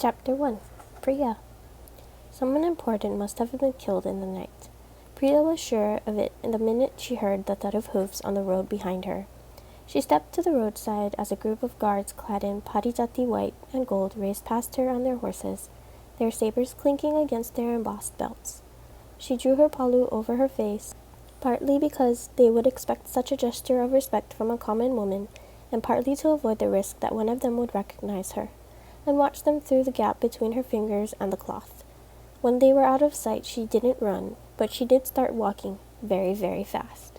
Chapter 1. Priya. Someone important must have been killed in the night. Priya was sure of it the minute she heard the thud of hooves on the road behind her. She stepped to the roadside as a group of guards clad in parijati white and gold raced past her on their horses, their sabers clinking against their embossed belts. She drew her palu over her face, partly because they would expect such a gesture of respect from a common woman, and partly to avoid the risk that one of them would recognize her, and watched them through the gap between her fingers and the cloth. When they were out of sight, she didn't run, but she did start walking very, very fast.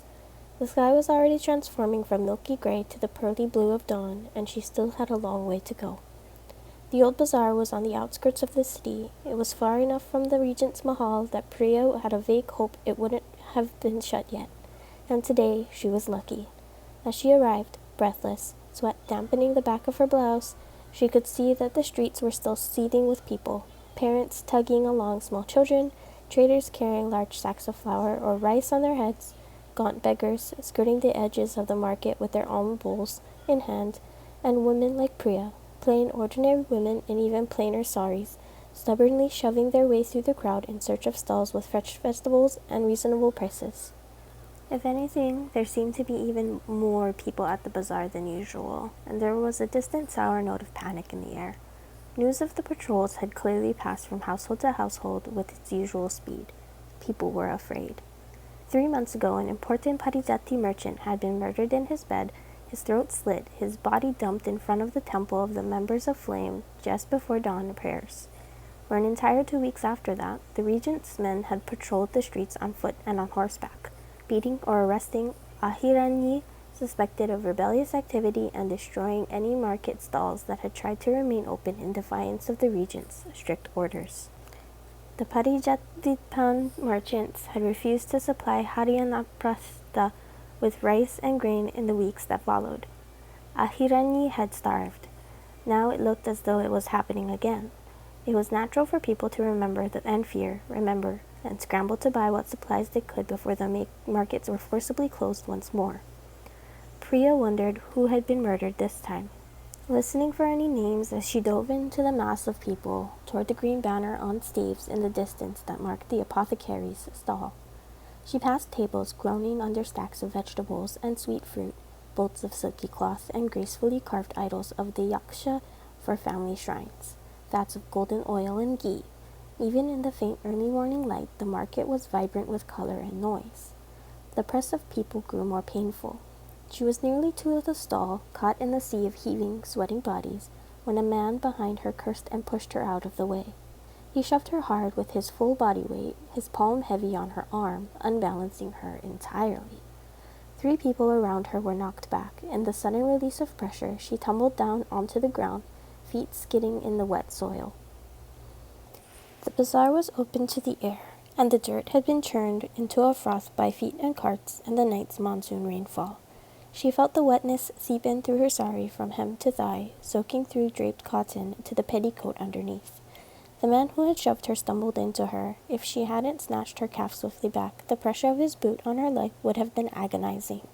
The sky was already transforming from milky gray to the pearly blue of dawn, and she still had a long way to go. The old bazaar was on the outskirts of the city. It was far enough from the Regent's Mahal that Priya had a vague hope it wouldn't have been shut yet, and today she was lucky. As she arrived, breathless, sweat dampening the back of her blouse, she could see that the streets were still seething with people, parents tugging along small children, traders carrying large sacks of flour or rice on their heads, gaunt beggars skirting the edges of the market with their almond bowls in hand, and women like Priya, plain ordinary women in even plainer saris, stubbornly shoving their way through the crowd in search of stalls with fresh vegetables and reasonable prices. If anything, there seemed to be even more people at the bazaar than usual, and there was a distant sour note of panic in the air. News of the patrols had clearly passed from household to household with its usual speed. People were afraid. 3 months ago, an important Parijati merchant had been murdered in his bed, his throat slit, his body dumped in front of the temple of the members of Flame just before dawn prayers. For an entire 2 weeks after that, the regent's men had patrolled the streets on foot and on horseback, beating or arresting Ahiranyi suspected of rebellious activity and destroying any market stalls that had tried to remain open in defiance of the regent's strict orders. The Parijatipan merchants had refused to supply Haryanaprastha with rice and grain in the weeks that followed. Ahiranyi had starved. Now it looked as though it was happening again. It was natural for people to remember and scramble to buy what supplies they could before the markets were forcibly closed once more. Priya wondered who had been murdered this time, listening for any names as she dove into the mass of people toward the green banner on staves in the distance that marked the apothecary's stall. She passed tables groaning under stacks of vegetables and sweet fruit, bolts of silky cloth, and gracefully carved idols of the yaksha for family shrines, vats of golden oil and ghee. Even in the faint early morning light, the market was vibrant with color and noise. The press of people grew more painful. She was nearly to the stall, caught in the sea of heaving, sweating bodies, when a man behind her cursed and pushed her out of the way. He shoved her hard with his full body weight, his palm heavy on her arm, unbalancing her entirely. 3 people around her were knocked back. In the sudden release of pressure, she tumbled down onto the ground, feet skidding in the wet soil. The bazaar was open to the air, and the dirt had been churned into a froth by feet and carts and the night's monsoon rainfall. She felt the wetness seep in through her sari from hem to thigh, soaking through draped cotton to the petticoat underneath. The man who had shoved her stumbled into her. If she hadn't snatched her calf swiftly back, the pressure of his boot on her leg would have been agonizing.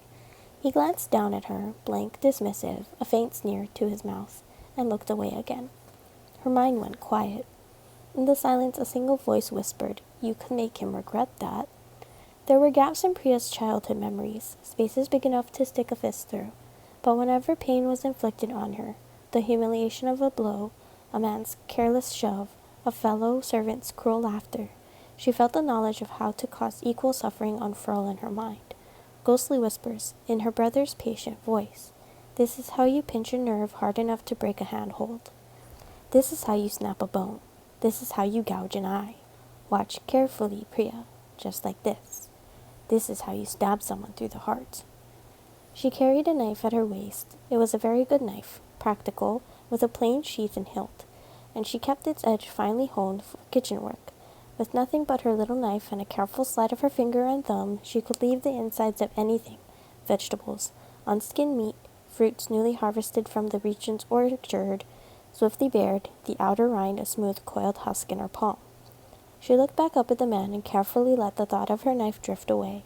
He glanced down at her, blank, dismissive, a faint sneer to his mouth, and looked away again. Her mind went quiet. In the silence, a single voice whispered, "You could make him regret that." There were gaps in Priya's childhood memories, spaces big enough to stick a fist through. But whenever pain was inflicted on her, the humiliation of a blow, a man's careless shove, a fellow servant's cruel laughter, she felt the knowledge of how to cause equal suffering unfurl in her mind. Ghostly whispers, in her brother's patient voice. This is how you pinch a nerve hard enough to break a handhold. This is how you snap a bone. This is how you gouge an eye. Watch carefully, Priya, just like this. This is how you stab someone through the heart. She carried a knife at her waist. It was a very good knife, practical, with a plain sheath and hilt, and she kept its edge finely honed for kitchen work. With nothing but her little knife and a careful slide of her finger and thumb, she could leave the insides of anything, vegetables, unskinned meat, fruits newly harvested from the regent's orchard, swiftly bared, the outer rind a smooth coiled husk in her palm. She looked back up at the man and carefully let the thought of her knife drift away.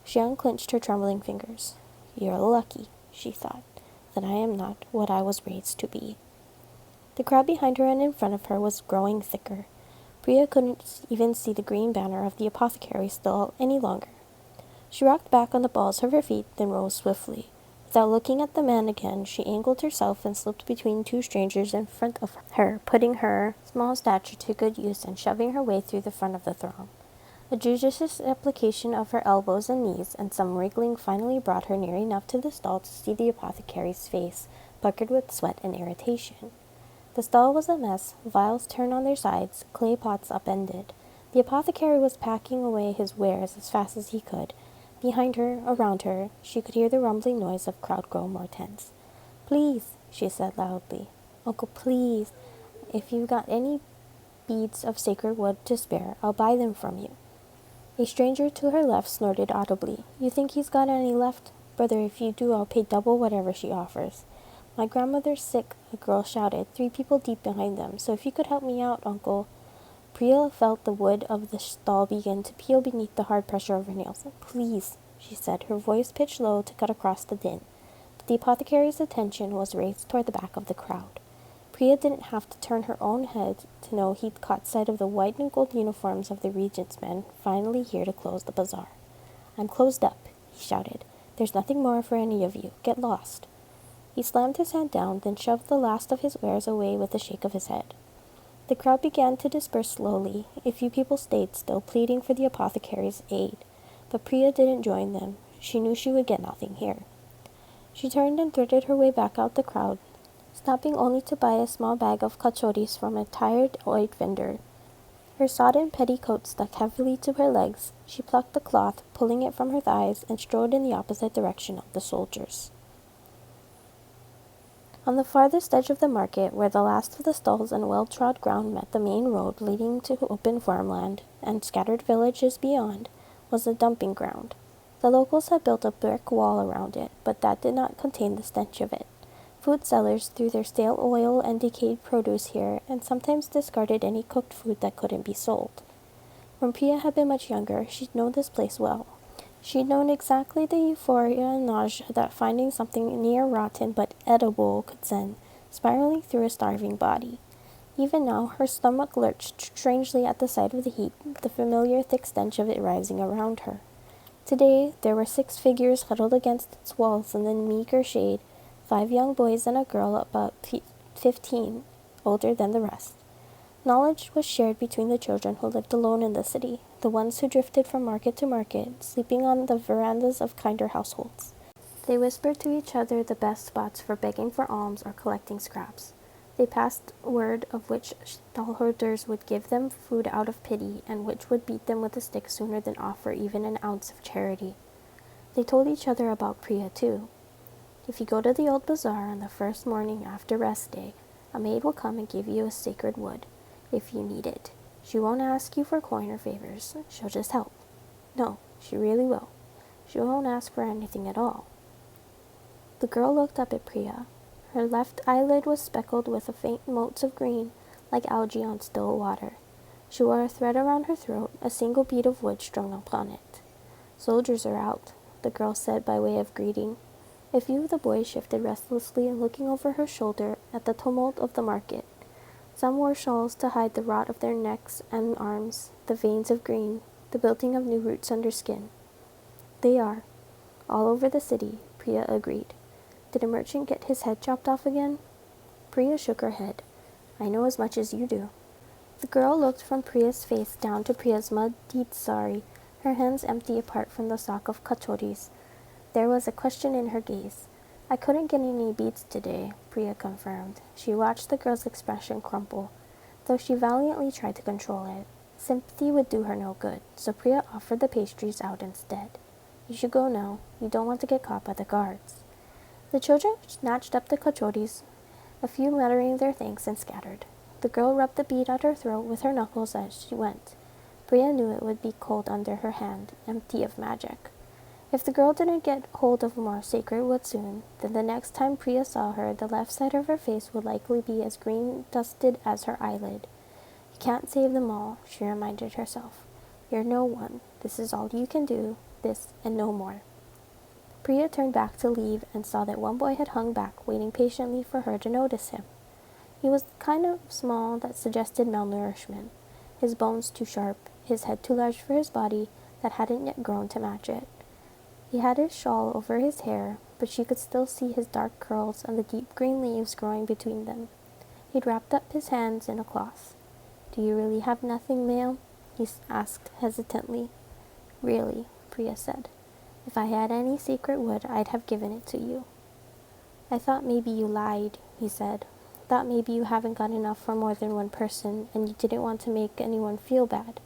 She unclenched her trembling fingers. "You're lucky," she thought, "that I am not what I was raised to be." The crowd behind her and in front of her was growing thicker. Priya couldn't even see the green banner of the apothecary stall any longer. She rocked back on the balls of her feet, then rose swiftly. Without looking at the man again, she angled herself and slipped between two strangers in front of her, putting her small stature to good use and shoving her way through the front of the throng. A judicious application of her elbows and knees and some wriggling finally brought her near enough to the stall to see the apothecary's face, puckered with sweat and irritation. The stall was a mess, vials turned on their sides, clay pots upended. The apothecary was packing away his wares as fast as he could. Behind her, around her, she could hear the rumbling noise of crowd grow more tense. "Please," she said loudly. "Uncle, please. If you've got any beads of sacred wood to spare, I'll buy them from you." A stranger to her left snorted audibly. "You think he's got any left? Brother, if you do, I'll pay double whatever she offers." "My grandmother's sick," a girl shouted, 3 people deep behind them. "So if you could help me out, Uncle." Priya felt the wood of the stall begin to peel beneath the hard pressure of her nails. "Please," she said, her voice pitched low to cut across the din. But the apothecary's attention was raised toward the back of the crowd. Priya didn't have to turn her own head to know he'd caught sight of the white and gold uniforms of the regent's men, finally here to close the bazaar. "I'm closed up," he shouted. "There's nothing more for any of you. Get lost." He slammed his hand down, then shoved the last of his wares away with a shake of his head. The crowd began to disperse slowly. A few people stayed still, pleading for the apothecary's aid. But Priya didn't join them. She knew she would get nothing here. She turned and threaded her way back out the crowd, stopping only to buy a small bag of kachoris from a tired white vendor. Her sodden petticoat stuck heavily to her legs. She plucked the cloth, pulling it from her thighs, and strode in the opposite direction of the soldiers. On the farthest edge of the market, where the last of the stalls and well-trod ground met the main road leading to open farmland and scattered villages beyond, was a dumping ground. The locals had built a brick wall around it, but that did not contain the stench of it. Food sellers threw their stale oil and decayed produce here, and sometimes discarded any cooked food that couldn't be sold. When Priya had been much younger, she'd known this place well. She'd known exactly the euphoria and nausea that finding something near rotten but edible could send, spiraling through a starving body. Even now, her stomach lurched strangely at the sight of the heap, the familiar thick stench of it rising around her. Today, there were 6 figures huddled against its walls in the meager shade, 5 young boys and a girl about 15, older than the rest. Knowledge was shared between the children who lived alone in the city, the ones who drifted from market to market, sleeping on the verandas of kinder households. They whispered to each other the best spots for begging for alms or collecting scraps. They passed word of which stallholders would give them food out of pity, and which would beat them with a stick sooner than offer even an ounce of charity. They told each other about Priya, too. If you go to the old bazaar on the first morning after rest day, a maid will come and give you a sacred wood, if you need it. She won't ask you for coin or favors. She'll just help. No, she really will. She won't ask for anything at all. The girl looked up at Priya. Her left eyelid was speckled with faint motes of green, like algae on still water. She wore a thread around her throat, a single bead of wood strung upon it. "Soldiers are out," the girl said by way of greeting. A few of the boys shifted restlessly, looking over her shoulder at the tumult of the market. Some wore shawls to hide the rot of their necks and arms, the veins of green, the building of new roots under skin. "They are. All over the city," Priya agreed. "Did a merchant get his head chopped off again?" Priya shook her head. "I know as much as you do." The girl looked from Priya's face down to Priya's muddied sari, her hands empty apart from the sock of kachoris. There was a question in her gaze. "I couldn't get any beads today," Priya confirmed. She watched the girl's expression crumple, though she valiantly tried to control it. Sympathy would do her no good, so Priya offered the pastries out instead. "You should go now. You don't want to get caught by the guards." The children snatched up the kachoris, a few muttering their thanks, and scattered. The girl rubbed the bead at her throat with her knuckles as she went. Priya knew it would be cold under her hand, empty of magic. If the girl didn't get hold of more sacred wood soon, then the next time Priya saw her, the left side of her face would likely be as green-dusted as her eyelid. "You can't save them all," she reminded herself. "You're no one. This is all you can do, this and no more." Priya turned back to leave and saw that one boy had hung back, waiting patiently for her to notice him. He was the kind of small that suggested malnourishment, his bones too sharp, his head too large for his body that hadn't yet grown to match it. He had his shawl over his hair, but she could still see his dark curls and the deep green leaves growing between them. He'd wrapped up his hands in a cloth. "Do you really have nothing, ma'am?" he asked hesitantly. "Really," Priya said. "If I had any secret wood, I'd have given it to you." "I thought maybe you lied," he said. "Thought maybe you haven't got enough for more than one person, and you didn't want to make anyone feel bad.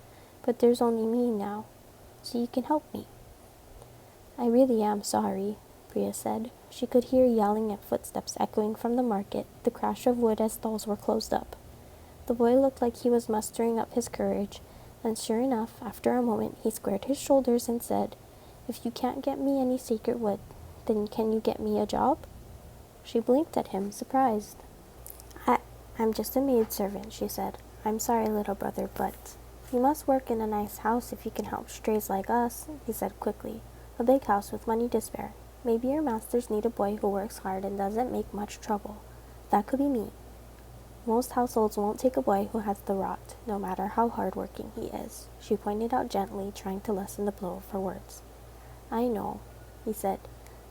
But there's only me now, so you can help me." "I really am sorry," Priya said. She could hear yelling and footsteps echoing from the market, the crash of wood as stalls were closed up. The boy looked like he was mustering up his courage, and sure enough, after a moment, he squared his shoulders and said, "If you can't get me any sacred wood, then can you get me a job?" She blinked at him, surprised. I'm just a maidservant," she said. "I'm sorry, little brother, but—" "You must work in a nice house if you can help strays like us," he said quickly. "A big house with money to spare. Maybe your masters need a boy who works hard and doesn't make much trouble. That could be me. Most households won't take a boy who has the rot, no matter how hard-working he is," she pointed out gently, trying to lessen the blow of her words. "I know," he said.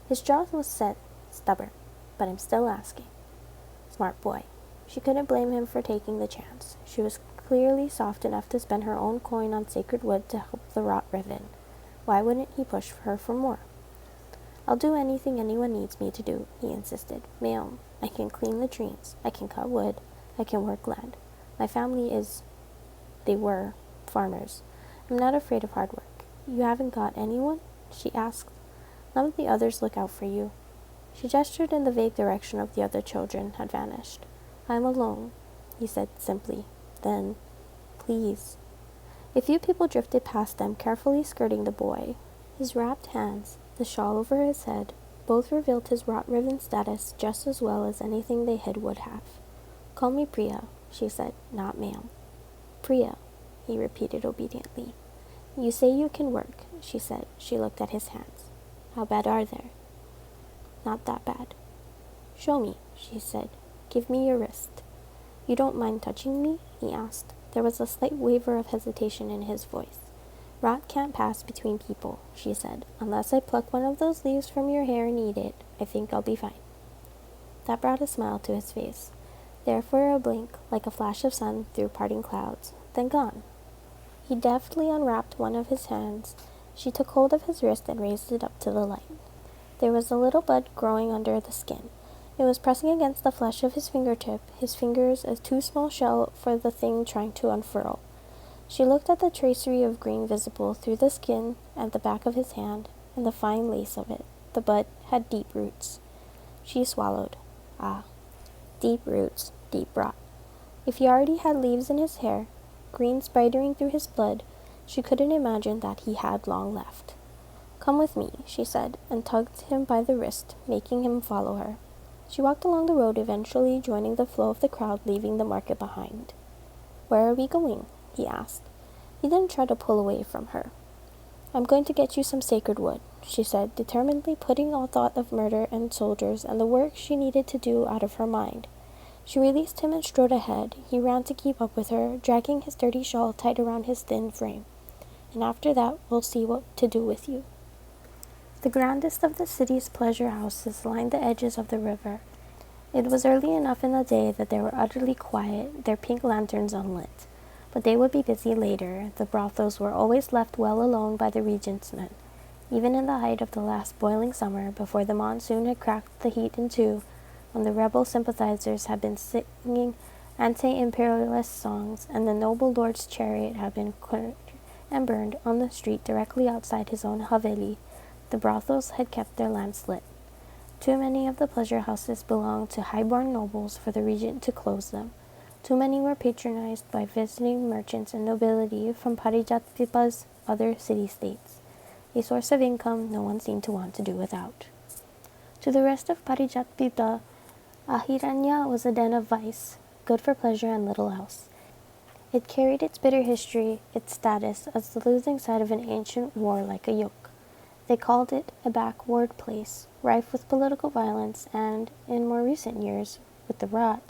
His jaw was set, stubborn, but I'm still asking. Smart boy. She couldn't blame him for taking the chance. She was clearly soft enough to spend her own coin on sacred wood to help the rot riven. Why wouldn't he push her for more? "I'll do anything anyone needs me to do," he insisted. "Ma'am, I can clean the trees, I can cut wood, I can work land. My family they were, farmers. I'm not afraid of hard work." "You haven't got anyone?" she asked. "None of the others look out for you." She gestured in the vague direction of the other children had vanished. "I'm alone," he said simply. Then, "Please." A few people drifted past them, carefully skirting the boy. His wrapped hands, the shawl over his head, both revealed his rot-riven status just as well as anything they hid would have. "Call me Priya," she said, "not ma'am." "Priya," he repeated obediently. "You say you can work," she said. She looked at his hands. "How bad are they?" "Not that bad." "Show me," she said. "Give me your wrist." "You don't mind touching me?" he asked. There was a slight waver of hesitation in his voice. "Rot can't pass between people," she said. "Unless I pluck one of those leaves from your hair and eat it, I think I'll be fine." That brought a smile to his face. There for a blink, like a flash of sun through parting clouds, then gone. He deftly unwrapped one of his hands. She took hold of his wrist and raised it up to the light. There was a little bud growing under the skin. It was pressing against the flesh of his fingertip, his fingers a too small shell for the thing trying to unfurl. She looked at the tracery of green visible through the skin at the back of his hand, and the fine lace of it. The bud had deep roots. She swallowed. Ah, deep roots, deep rot. If he already had leaves in his hair, green spidering through his blood, she couldn't imagine that he had long left. "Come with me," she said, and tugged him by the wrist, making him follow her. She walked along the road, eventually joining the flow of the crowd, leaving the market behind. "Where are we going?" he asked. He didn't try to pull away from her. "I'm going to get you some sacred wood," she said, determinedly putting all thought of murder and soldiers and the work she needed to do out of her mind. She released him and strode ahead. He ran to keep up with her, dragging his dirty shawl tight around his thin frame. "And after that, we'll see what to do with you." The grandest of the city's pleasure houses lined the edges of the river. It was early enough in the day that they were utterly quiet, their pink lanterns unlit. But they would be busy later. The brothels were always left well alone by the regent's men. Even in the height of the last boiling summer, before the monsoon had cracked the heat in two, when the rebel sympathizers had been singing anti-imperialist songs, and the noble lord's chariot had been quenched and burned on the street directly outside his own haveli, the brothels had kept their lamps lit. Too many of the pleasure houses belonged to high-born nobles for the regent to close them. Too many were patronized by visiting merchants and nobility from Parijatpipa's other city-states, a source of income no one seemed to want to do without. To the rest of Parijatpipa, Ahiranya was a den of vice, good for pleasure and little else. It carried its bitter history, its status, as the losing side of an ancient war like a yoke. They called it a backward place, rife with political violence and, in more recent years, with the rot,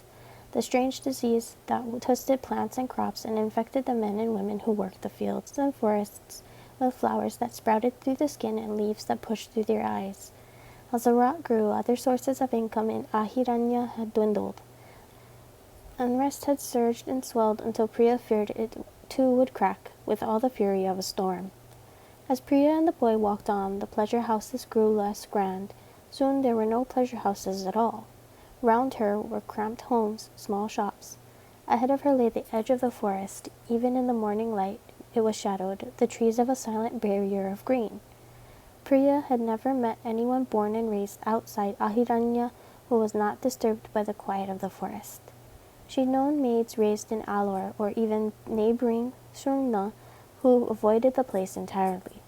the strange disease that twisted plants and crops and infected the men and women who worked the fields and forests with flowers that sprouted through the skin and leaves that pushed through their eyes. As the rot grew, other sources of income in Ahiranya had dwindled. Unrest had surged and swelled until Priya feared it too would crack with all the fury of a storm. As Priya and the boy walked on, the pleasure houses grew less grand. Soon there were no pleasure houses at all. Round her were cramped homes, small shops. Ahead of her lay the edge of the forest. Even in the morning light it was shadowed, the trees of a silent barrier of green. Priya had never met anyone born and raised outside Ahiranya who was not disturbed by the quiet of the forest. She'd known maids raised in Alor or even neighboring Shungna who avoided the place entirely.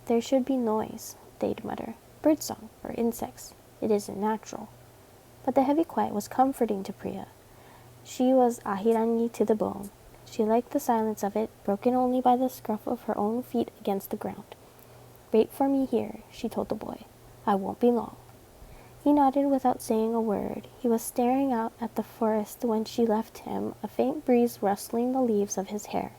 There should be noise, they'd mutter, birdsong or insects. It isn't natural. But the heavy quiet was comforting to Priya. She was Ahiranyi to the bone. She liked the silence of it, broken only by the scruff of her own feet against the ground. Wait for me here, she told the boy. I won't be long. He nodded without saying a word. He was staring out at the forest when she left him, a faint breeze rustling the leaves of his hair.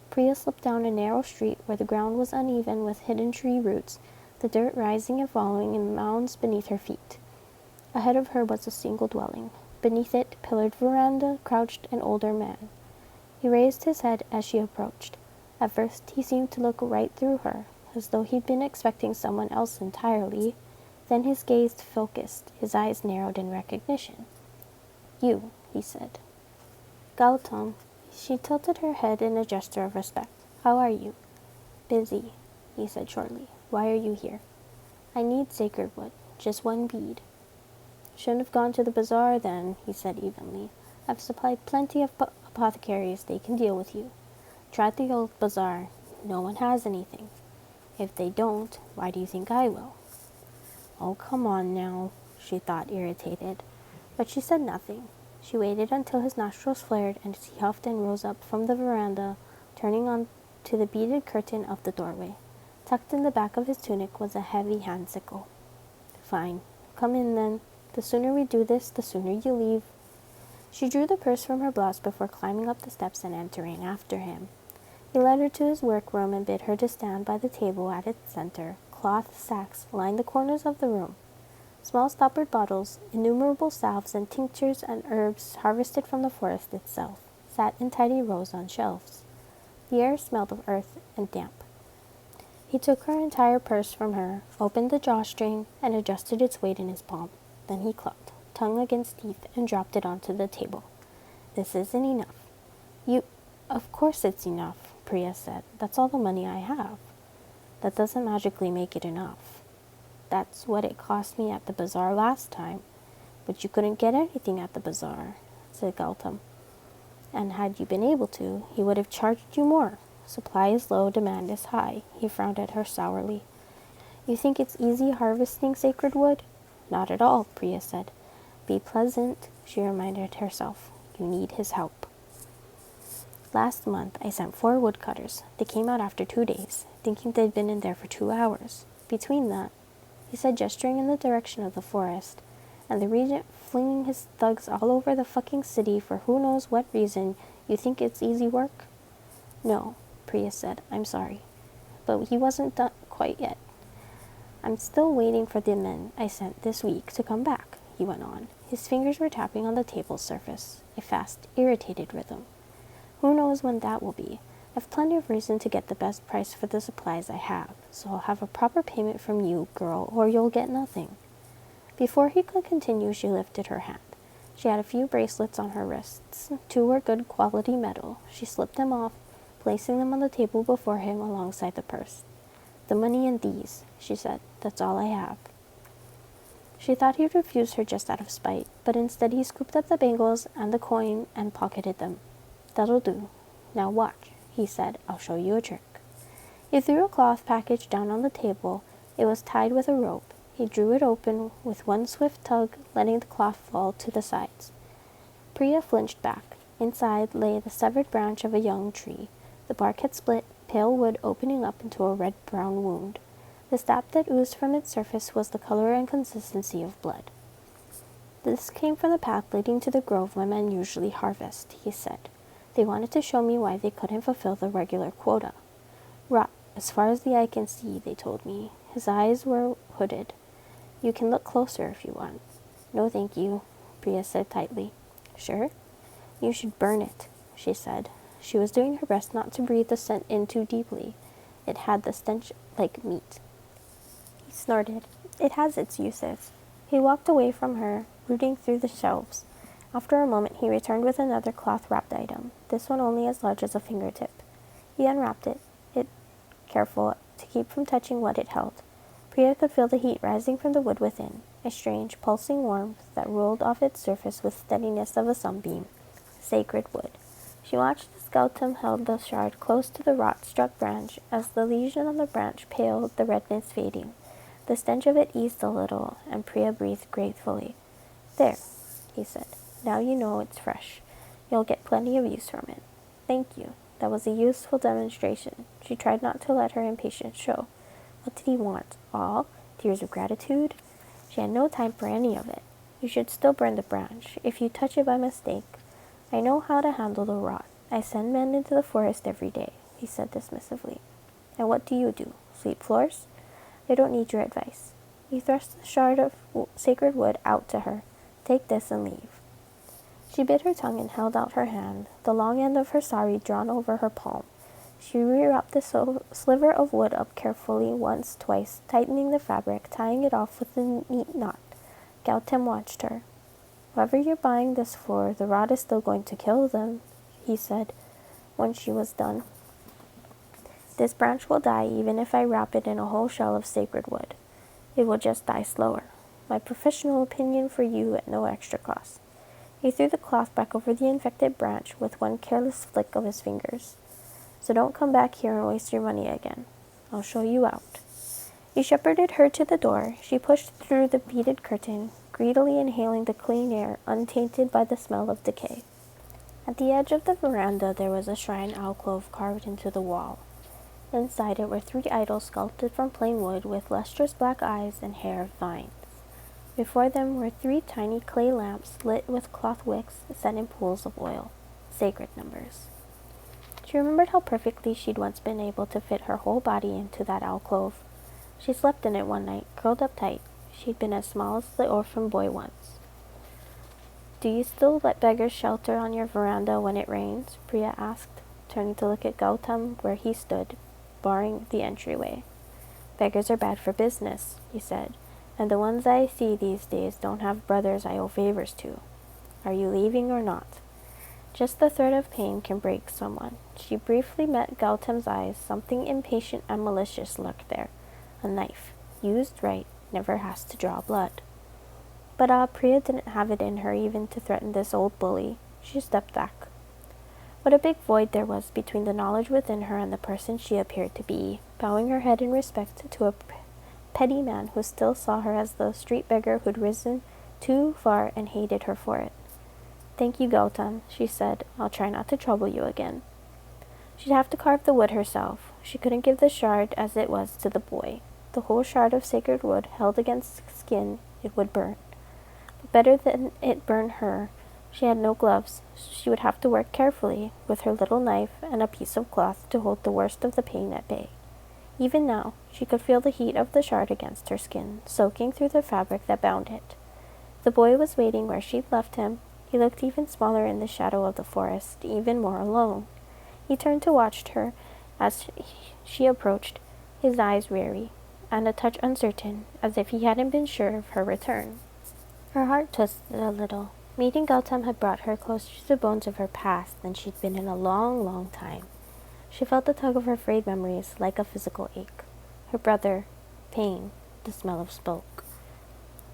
Priya slipped down a narrow street where the ground was uneven with hidden tree roots, the dirt rising and falling in mounds beneath her feet. Ahead of her was a single dwelling. Beneath it, pillared veranda, crouched an older man. He raised his head as she approached. At first he seemed to look right through her, as though he'd been expecting someone else entirely. Then his gaze focused, his eyes narrowed in recognition. You, he said. Gautam. She tilted her head in a gesture of respect. How are you? Busy, he said shortly. Why are you here? I need sacred wood, just one bead. Shouldn't have gone to the bazaar then, he said evenly. I've supplied plenty of apothecaries, they can deal with you. Try the old bazaar. No one has anything. If they don't, why do you think I will? Oh, come on now, she thought, irritated. But she said nothing. She waited until his nostrils flared and he huffed and rose up from the veranda, turning on to the beaded curtain of the doorway. Tucked in the back of his tunic was a heavy hand sickle. Fine. Come in then. The sooner we do this, the sooner you leave. She drew the purse from her blouse before climbing up the steps and entering after him. He led her to his workroom and bid her to stand by the table at its center. Cloth sacks lined the corners of the room. Small stoppered bottles, innumerable salves and tinctures and herbs harvested from the forest itself, sat in tidy rows on shelves. The air smelled of earth and damp. He took her entire purse from her, opened the drawstring, and adjusted its weight in his palm. Then he clucked, tongue against teeth, and dropped it onto the table. This isn't enough. Of course it's enough, Priya said. That's all the money I have. That doesn't magically make it enough. That's what it cost me at the bazaar last time. But you couldn't get anything at the bazaar, said Gautam. And had you been able to, he would have charged you more. Supply is low, demand is high. He frowned at her sourly. You think it's easy harvesting sacred wood? Not at all, Priya said. Be pleasant, she reminded herself. You need his help. Last month, I sent 4 woodcutters. They came out after 2 days, thinking they'd been in there for 2 hours. Between that, he said, gesturing in the direction of the forest, and the regent flinging his thugs all over the fucking city for who knows what reason, you think it's easy work? No, Priya said. I'm sorry. But he wasn't done quite yet. I'm still waiting for the men I sent this week to come back, he went on. His fingers were tapping on the table's surface, a fast, irritated rhythm. Who knows when that will be? I've plenty of reason to get the best price for the supplies I have, so I'll have a proper payment from you, girl, or you'll get nothing. Before he could continue, she lifted her hand. She had a few bracelets on her wrists. 2 were good quality metal. She slipped them off, placing them on the table before him alongside the purse. The money and these, she said. That's all I have. She thought he'd refuse her just out of spite, but instead he scooped up the bangles and the coin and pocketed them. That'll do. Now watch, he said. I'll show you a trick. He threw a cloth package down on the table. It was tied with a rope. He drew it open with one swift tug, letting the cloth fall to the sides. Priya flinched back. Inside lay the severed branch of a young tree. The bark had split, pale wood opening up into a red-brown wound. The sap that oozed from its surface was the color and consistency of blood. This came from the path leading to the grove my men usually harvest, he said. They wanted to show me why they couldn't fulfill the regular quota. Rot, as far as the eye can see, they told me. His eyes were hooded. You can look closer if you want. No, thank you, Priya said tightly. Sure? You should burn it, she said. She was doing her best not to breathe the scent in too deeply. It had the stench like meat. He snorted. It has its uses. He walked away from her, rooting through the shelves. After a moment, he returned with another cloth-wrapped item, this one only as large as a fingertip. He unwrapped it, careful to keep from touching what it held. Priya could feel the heat rising from the wood within, a strange, pulsing warmth that rolled off its surface with steadiness of a sunbeam. Sacred wood. She watched as Gautam held the shard close to the rot-struck branch. As the lesion on the branch paled, the redness fading. The stench of it eased a little, and Priya breathed gratefully. There, he said. Now you know it's fresh. You'll get plenty of use from it. Thank you. That was a useful demonstration. She tried not to let her impatience show. What did he want? All? Tears of gratitude? She had no time for any of it. You should still burn the branch, if you touch it by mistake. I know how to handle the rot. I send men into the forest every day, he said dismissively. And what do you do? Sweep floors? I don't need your advice. He thrust the shard of sacred wood out to her. Take this and leave. She bit her tongue and held out her hand, the long end of her sari drawn over her palm. She rewrapped the sliver of wood up carefully once, twice, tightening the fabric, tying it off with a neat knot. Gautam watched her. Whoever you're buying this for, the rot is still going to kill them, he said, when she was done. This branch will die even if I wrap it in a whole shell of sacred wood. It will just die slower. My professional opinion for you at no extra cost. He threw the cloth back over the infected branch with one careless flick of his fingers. So don't come back here and waste your money again. I'll show you out. He shepherded her to the door. She pushed through the beaded curtain, greedily inhaling the clean air, untainted by the smell of decay. At the edge of the veranda there was a shrine alcove carved into the wall. Inside it were 3 idols sculpted from plain wood with lustrous black eyes and hair of vines. Before them were 3 tiny clay lamps lit with cloth wicks set in pools of oil, sacred numbers. She remembered how perfectly she'd once been able to fit her whole body into that alcove. She slept in it one night, curled up tight. She'd been as small as the orphan boy once. Do you still let beggars shelter on your veranda when it rains? Priya asked, turning to look at Gautam where he stood, barring the entryway. Beggars are bad for business, he said, and the ones I see these days don't have brothers I owe favors to. Are you leaving or not? Just the threat of pain can break someone. She briefly met Gautam's eyes. Something impatient and malicious lurked there. A knife, used right, never has to draw blood. But Priya didn't have it in her even to threaten this old bully. She stepped back. What a big void there was between the knowledge within her and the person she appeared to be, bowing her head in respect to a petty man who still saw her as the street beggar who'd risen too far and hated her for it. Thank you, Gautam, she said. I'll try not to trouble you again. She'd have to carve the wood herself. She couldn't give the shard as it was to the boy. The whole shard of sacred wood held against skin it would burn. But better than it burn her, she had no gloves. She would have to work carefully, with her little knife and a piece of cloth to hold the worst of the pain at bay. Even now, she could feel the heat of the shard against her skin, soaking through the fabric that bound it. The boy was waiting where she'd left him. He looked even smaller in the shadow of the forest, even more alone. He turned to watch her as she approached, his eyes weary, and a touch uncertain, as if he hadn't been sure of her return. Her heart twisted a little. Meeting Gautam had brought her closer to the bones of her past than she'd been in a long, long time. She felt the tug of her frayed memories like a physical ache. Her brother, pain, the smell of smoke.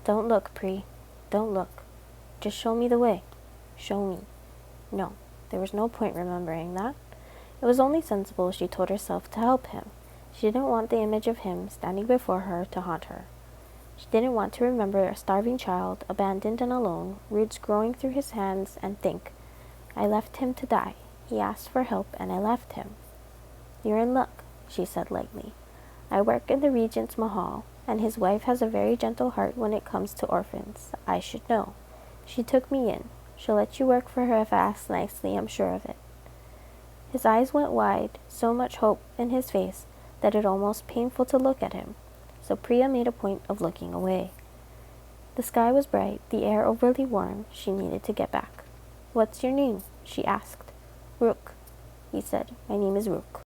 Don't look, Pri. Don't look. Just show me the way. Show me. No, there was no point remembering that. It was only sensible, she told herself, to help him. She didn't want the image of him standing before her to haunt her. She didn't want to remember a starving child, abandoned and alone, roots growing through his hands, and think, I left him to die. He asked for help, and I left him. You're in luck, she said lightly. I work in the Regent's Mahal, and his wife has a very gentle heart when it comes to orphans. I should know. She took me in. She'll let you work for her if I ask nicely, I'm sure of it. His eyes went wide, so much hope in his face that it almost painful to look at him, so Priya made a point of looking away. The sky was bright, the air overly warm. She needed to get back. "What's your name?" she asked. "Rook," he said. "My name is Rook."